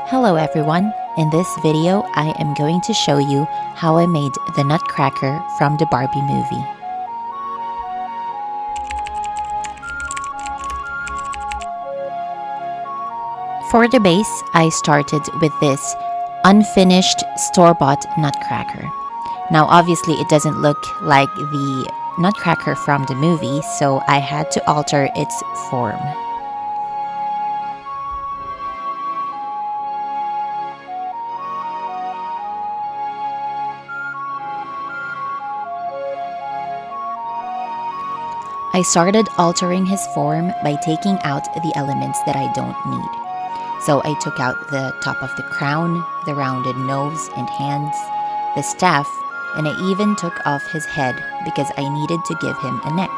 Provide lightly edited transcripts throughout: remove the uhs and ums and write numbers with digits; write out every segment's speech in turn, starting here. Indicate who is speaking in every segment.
Speaker 1: Hello everyone! In this video, I am going to show you how I made the Nutcracker from the Barbie movie. For the base, I started with this unfinished store-bought Nutcracker. Now obviously it doesn't look like the Nutcracker from the movie, so I had to alter its form. I started altering his form by taking out the elements that I don't need. So I took out the top of the crown, the rounded nose and hands, the staff, and I even took off his head because I needed to give him a neck.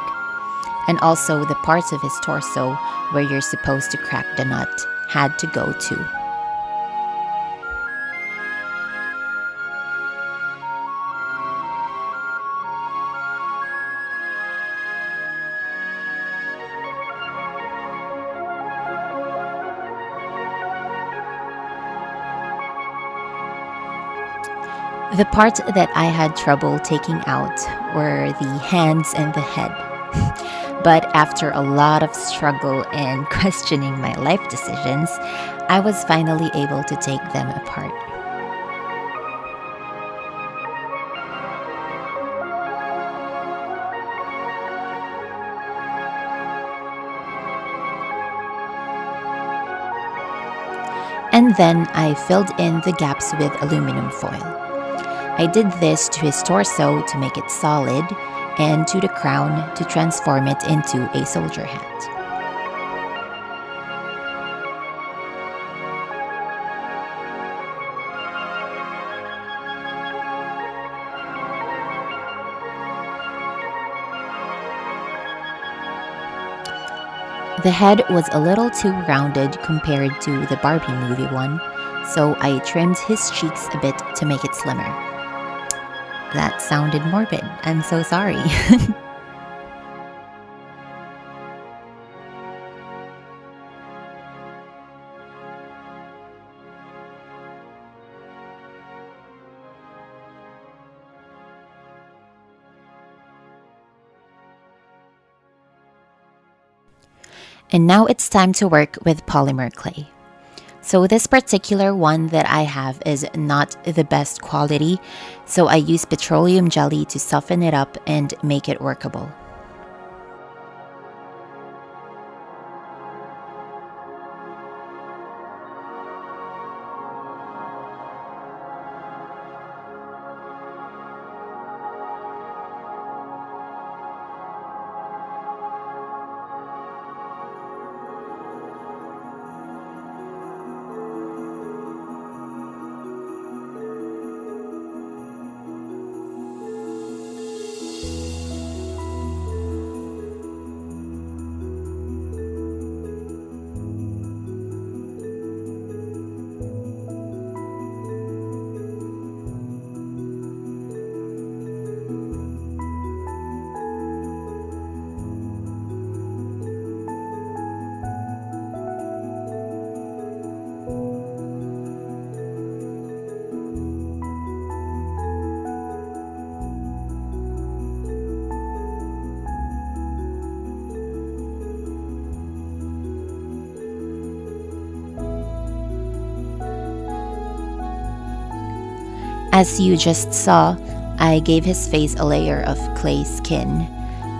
Speaker 1: And also the parts of his torso where you're supposed to crack the nut had to go too. The parts that I had trouble taking out were the hands and the head. But after a lot of struggle and questioning my life decisions, I was finally able to take them apart. And then I filled in the gaps with aluminum foil. I did this to his torso to make it solid, and to the crown to transform it into a soldier hat. The head was a little too rounded compared to the Barbie movie one, so I trimmed his cheeks a bit to make it slimmer. That sounded morbid. I'm so sorry. And now it's time to work with polymer clay. So this particular one that I have is not the best quality, so I use petroleum jelly to soften it up and make it workable. As you just saw, I gave his face a layer of clay skin,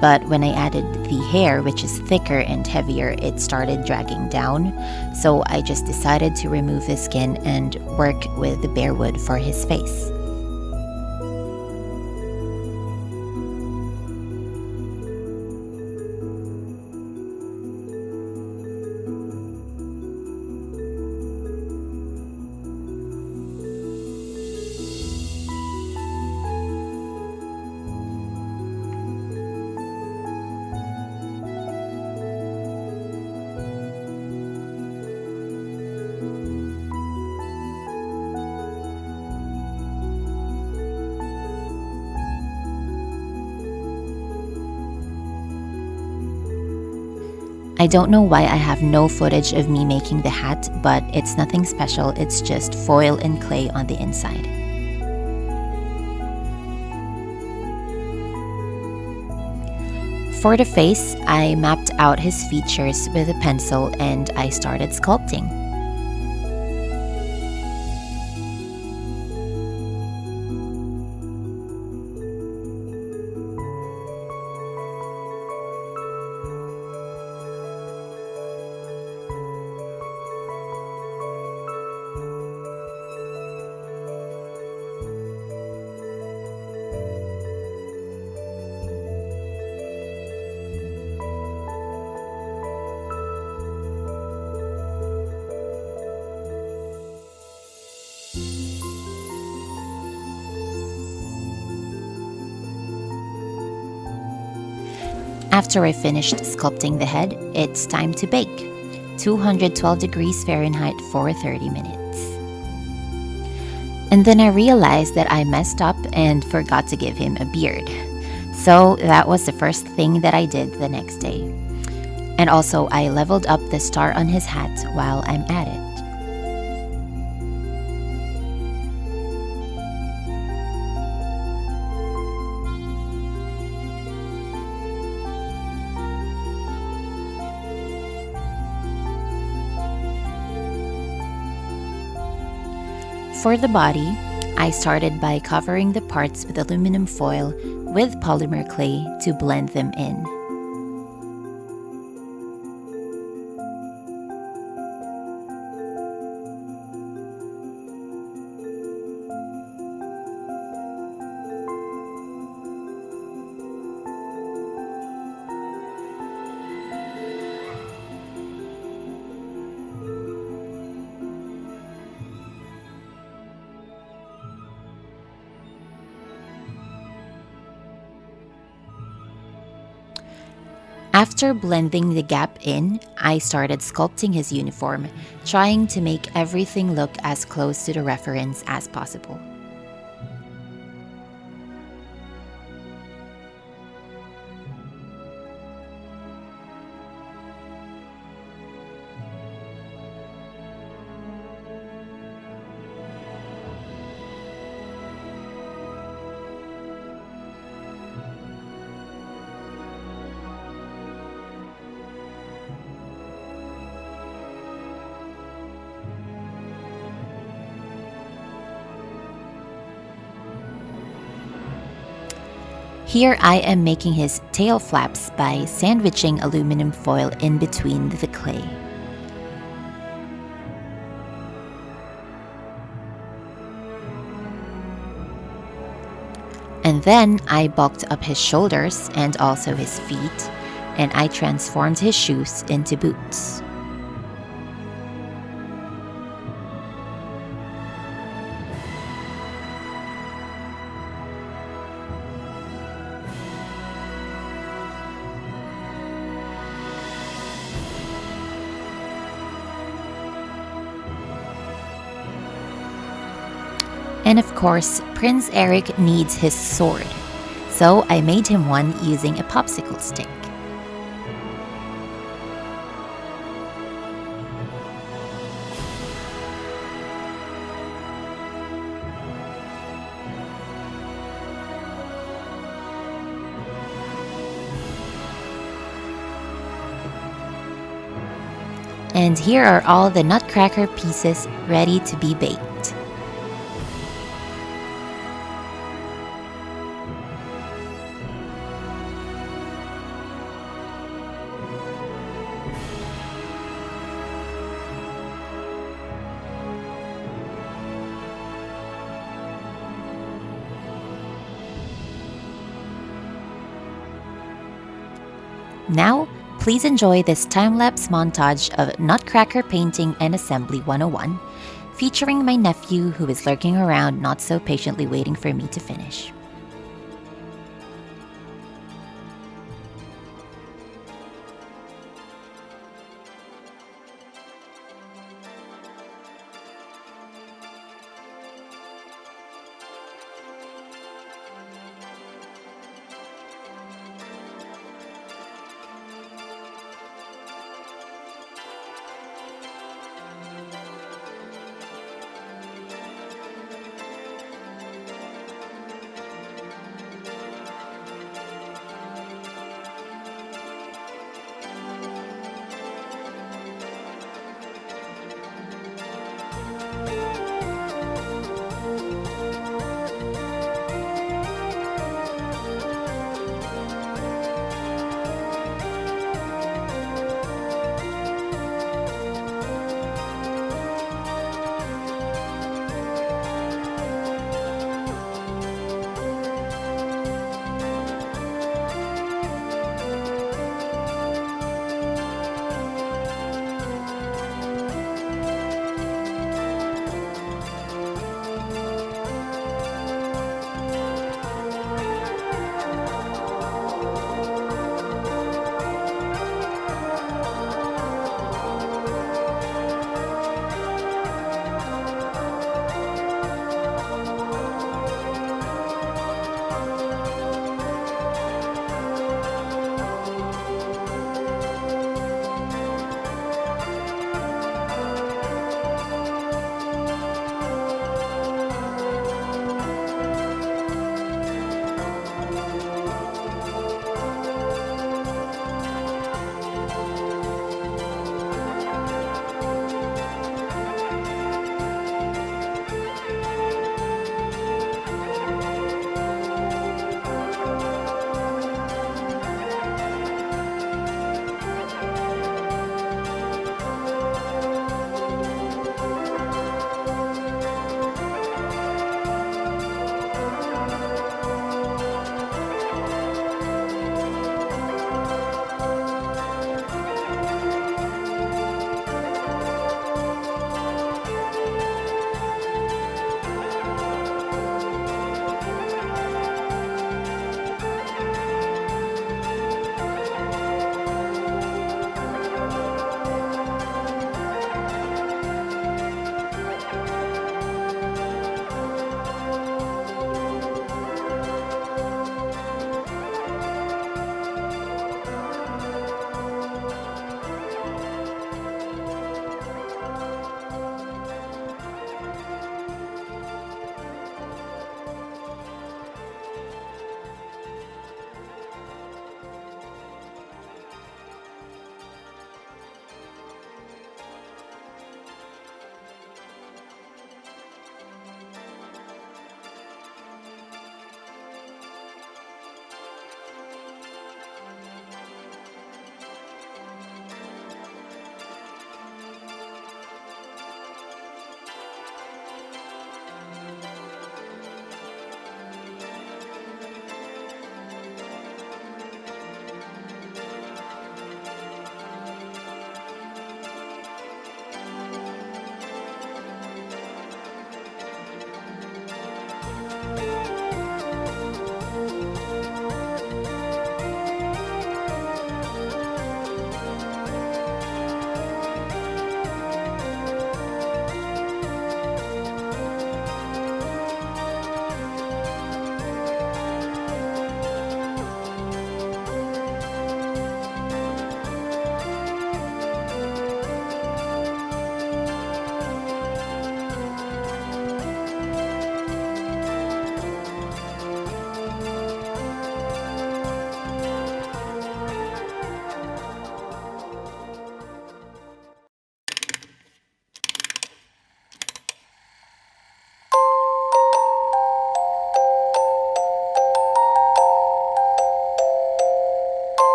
Speaker 1: but when I added the hair, which is thicker and heavier, it started dragging down, so I just decided to remove the skin and work with the bare wood for his face. I don't know why I have no footage of me making the hat, but it's nothing special, it's just foil and clay on the inside. For the face, I mapped out his features with a pencil and I started sculpting. After I finished sculpting the head, it's time to bake. 212 degrees Fahrenheit for 30 minutes. And then I realized that I messed up and forgot to give him a beard. So that was the first thing that I did the next day. And also I leveled up the star on his hat while I'm at it. For the body, I started by covering the parts with aluminum foil with polymer clay to blend them in. After blending the gap in, I started sculpting his uniform, trying to make everything look as close to the reference as possible. Here I am making his tail flaps by sandwiching aluminum foil in between the clay. And then I bulked up his shoulders and also his feet, and I transformed his shoes into boots. And of course, Prince Eric needs his sword, so I made him one using a popsicle stick. And here are all the Nutcracker pieces ready to be baked. Now, please enjoy this time-lapse montage of Nutcracker Painting and Assembly 101, featuring my nephew who is lurking around not so patiently waiting for me to finish.